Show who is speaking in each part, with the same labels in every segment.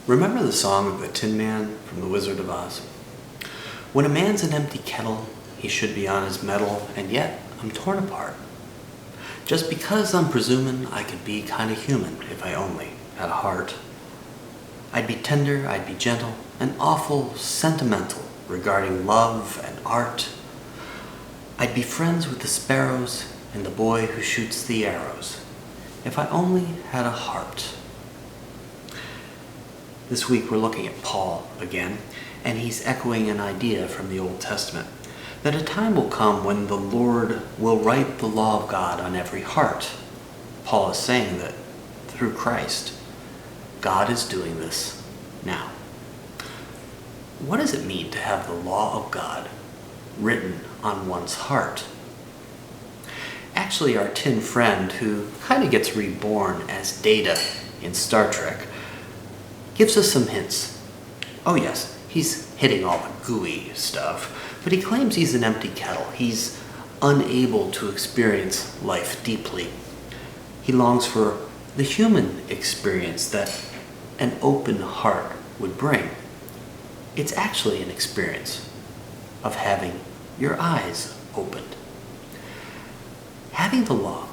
Speaker 1: Remember the song of the Tin Man from The Wizard of Oz? When a man's an empty kettle, he should be on his mettle, and yet I'm torn apart. Just because I'm presuming I could be kinda human if I only had a heart. I'd be tender, I'd be gentle, and awful sentimental regarding love and art. I'd be friends with the sparrows and the boy who shoots the arrows, if I only had a heart. This week we're looking at Paul again, and he's echoing an idea from the Old Testament, that a time will come when the Lord will write the law of God on every heart. Paul is saying that through Christ, God is doing this now. What does it mean to have the law of God written on one's heart? Actually, our tin friend, who kind of gets reborn as Data in Star Trek, gives us some hints. Oh yes, he's hitting all the gooey stuff, but he claims he's an empty kettle. He's unable to experience life deeply. He longs for the human experience that an open heart would bring. It's actually an experience of having your eyes opened. Having the law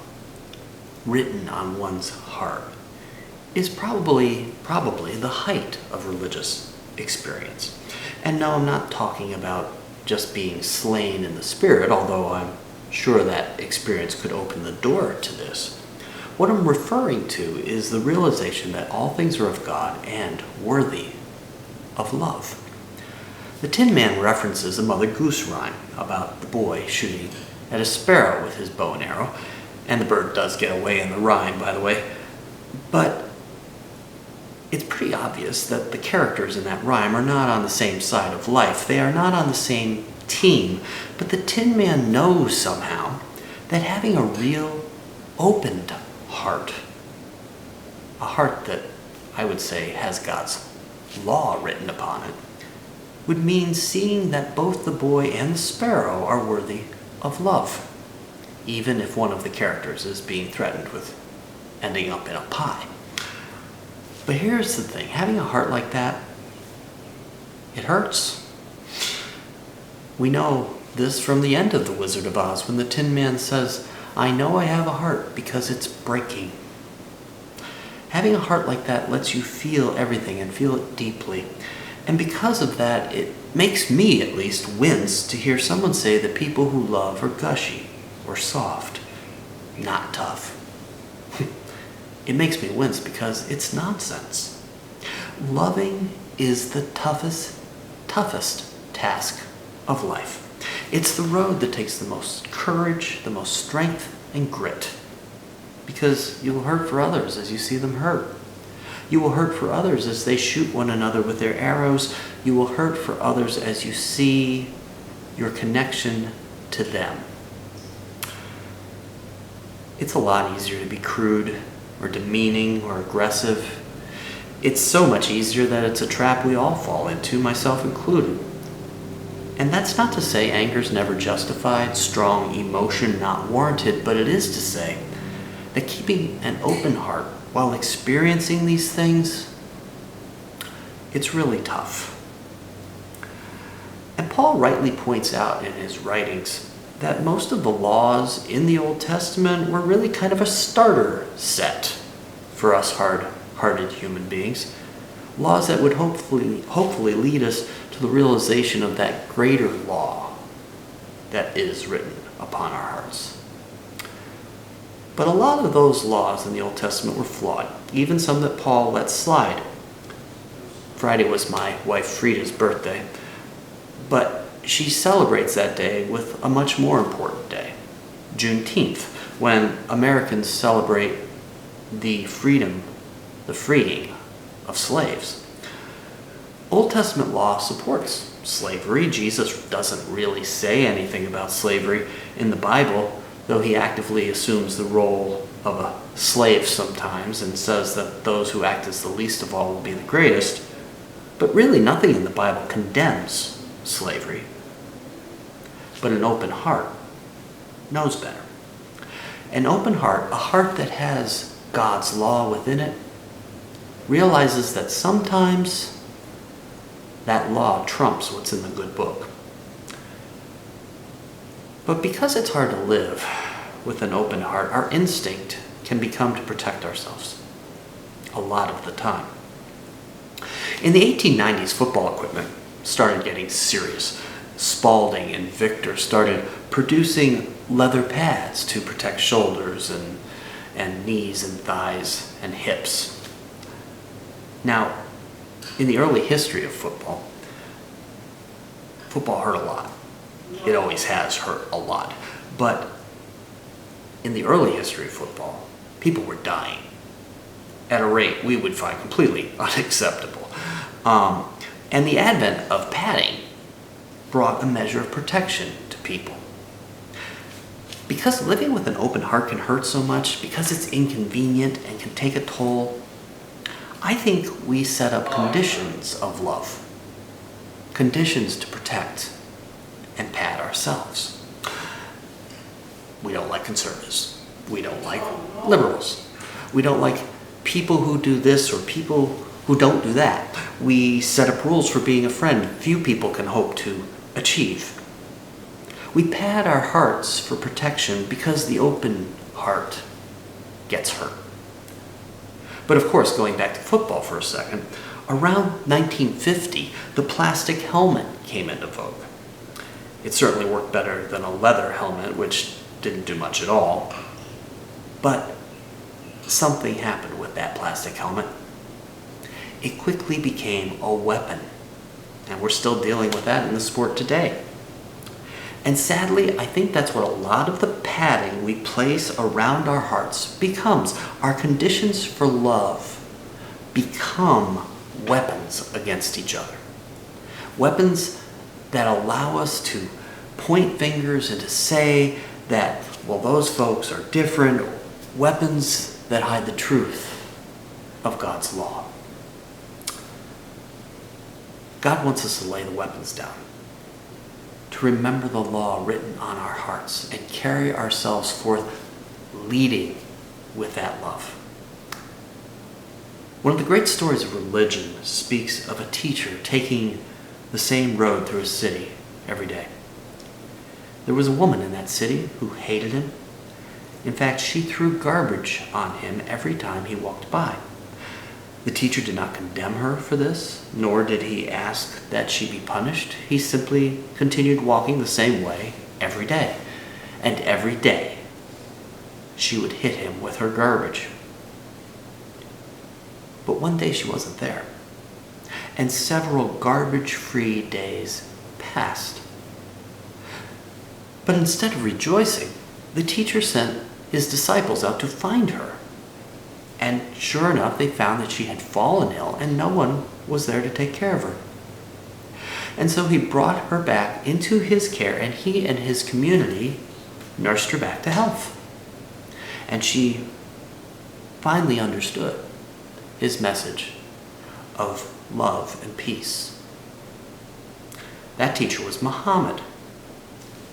Speaker 1: written on one's heart is probably the height of religious experience. And no, I'm not talking about just being slain in the spirit, although I'm sure that experience could open the door to this. What I'm referring to is the realization that all things are of God and worthy of love. The Tin Man references a Mother Goose rhyme about the boy shooting at a sparrow with his bow and arrow, and the bird does get away in the rhyme, by the way, but it's pretty obvious that the characters in that rhyme are not on the same side of life. They are not on the same team, but the Tin Man knows somehow that having a real opened heart, a heart that I would say has God's law written upon it, would mean seeing that both the boy and the sparrow are worthy of love, even if one of the characters is being threatened with ending up in a pie. But here's the thing, having a heart like that, it hurts. We know this from the end of The Wizard of Oz when the Tin Man says, "I know I have a heart because it's breaking." Having a heart like that lets you feel everything and feel it deeply. And because of that, it makes me at least wince to hear someone say that people who love are gushy or soft, not tough. It makes me wince because it's nonsense. Loving is the toughest task of life. It's the road that takes the most courage, the most strength, and grit. Because you will hurt for others as you see them hurt. You will hurt for others as they shoot one another with their arrows. You will hurt for others as you see your connection to them. It's a lot easier to be crude or demeaning or aggressive. It's so much easier that it's a trap we all fall into, myself included. And that's not to say anger's never justified, strong emotion not warranted, but it is to say that keeping an open heart while experiencing these things, it's really tough. And Paul rightly points out in his writings that most of the laws in the Old Testament were really kind of a starter set for us hard-hearted human beings. Laws that would hopefully lead us to the realization of that greater law that is written upon our hearts. But a lot of those laws in the Old Testament were flawed, even some that Paul let slide. Friday was my wife Frida's birthday, but she celebrates that day with a much more important day, Juneteenth, when Americans celebrate the freeing of slaves. Old Testament law supports slavery. Jesus doesn't really say anything about slavery in the Bible, though he actively assumes the role of a slave sometimes and says that those who act as the least of all will be the greatest. But really nothing in the Bible condemns slavery. But an open heart knows better. An open heart, a heart that has God's law within it, realizes that sometimes that law trumps what's in the good book. But because it's hard to live with an open heart, our instinct can become to protect ourselves a lot of the time. In the 1890s, football equipment started getting serious. Spalding and Victor started producing leather pads to protect shoulders and knees and thighs and hips. Now, in the early history of football hurt a lot. It always has hurt a lot. But in the early history of football, people were dying at a rate we would find completely unacceptable. And the advent of padding brought a measure of protection to people. Because living with an open heart can hurt so much, because it's inconvenient and can take a toll, I think we set up conditions of love, conditions to protect and pad ourselves. We don't like conservatives. We don't like liberals. We don't like people who do this or people who don't do that. We set up rules for being a friend few people can hope to achieve. We pad our hearts for protection because the open heart gets hurt. But of course, going back to football for a second, around 1950, the plastic helmet came into vogue. It certainly worked better than a leather helmet, which didn't do much at all. But something happened with that plastic helmet. It quickly became a weapon, and we're still dealing with that in the sport today. And sadly, I think that's what a lot of the padding we place around our hearts becomes. Our conditions for love become weapons against each other. Weapons that allow us to point fingers and to say that, well, those folks are different. Weapons that hide the truth of God's law. God wants us to lay the weapons down, to remember the law written on our hearts and carry ourselves forth leading with that love. One of the great stories of religion speaks of a teacher taking the same road through a city every day. There was a woman in that city who hated him. In fact, she threw garbage on him every time he walked by. The teacher did not condemn her for this, nor did he ask that she be punished. He simply continued walking the same way every day. And every day, she would hit him with her garbage. But one day she wasn't there, and several garbage-free days passed. But instead of rejoicing, the teacher sent his disciples out to find her. And sure enough, they found that she had fallen ill and no one was there to take care of her. And so he brought her back into his care, and he and his community nursed her back to health. And she finally understood his message of love and peace. That teacher was Muhammad,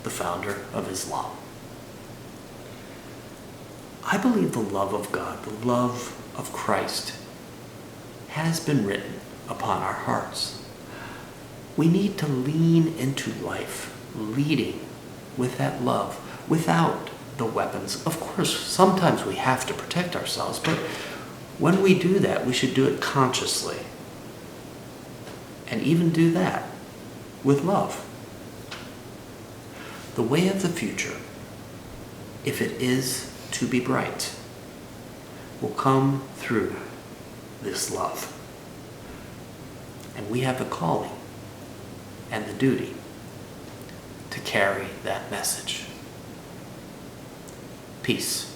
Speaker 1: the founder of Islam. I believe the love of God, the love of Christ, has been written upon our hearts. We need to lean into life, leading with that love, without the weapons. Of course, sometimes we have to protect ourselves, but when we do that, we should do it consciously. And even do that with love. The way of the future, if it is to be bright, will come through this love. And we have the calling and the duty to carry that message. Peace.